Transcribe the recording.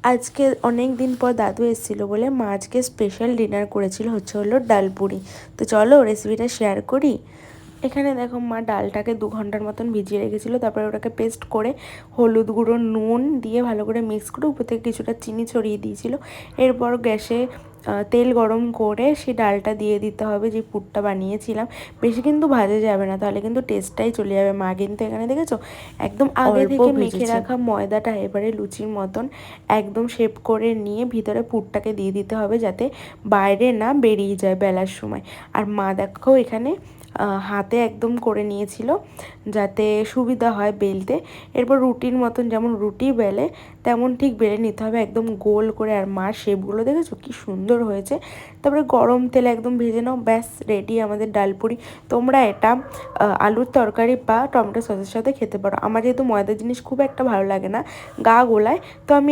আজকে অনেক দিন পর দাদু এসেছিলো বলে মা আজকে স্পেশাল ডিনার করেছিল, হলো ডালপুরি। তো চলো রেসিপিটা শেয়ার করি। এখানে দেখো মা ডালটাকে 2 ঘন্টার মতন ভিজিয়ে রেখেছিলো, তারপরে ওটাকে পেস্ট করে হলুদ গুঁড়ো নুন দিয়ে ভালো করে মিক্স করে উপর থেকে কিছুটা চিনি ছড়িয়ে দিয়েছিল। এরপর গ্যাসে তেল গরম করে সেই ডালটা দিয়ে দিতে হবে, যে পুরটা বানিয়েছিলাম। বেশি কিন্তু ভাজা যাবে না, তাহলে কিন্তু টেস্টটাই চলে যাবে। মা কিন্তু এখানে দেখেছো একদম আগে থেকে মেখে রাখা ময়দাটা এবারে লুচির মতন একদম শেপ করে নিয়ে ভিতরে পুরটাকে দিয়ে দিতে হবে, যাতে বাইরে না বেরিয়ে যায় বেলার সময়। আর মা দেখো এখানে হাতে একদম করে নিয়েছিল যাতে সুবিধা হয় বেলতে। এরপর রুটির মতন যেমন রুটি বেলে তেমন ঠিক বেলে নিতে হবে একদম গোল করে। আর মার শেপগুলো দেখেছো কি সুন্দর হয়েছে। তারপরে গরম তেলে একদম ভেজে নাও, ব্যাস রেডি আমাদের ডালপুরি। তোমরা এটা আলুর তরকারি বা টমেটো সসের সাথে খেতে পারো। আমার যেহেতু ময়দার জিনিস খুব একটা ভালো লাগে না, গা গোলায়, তো আমি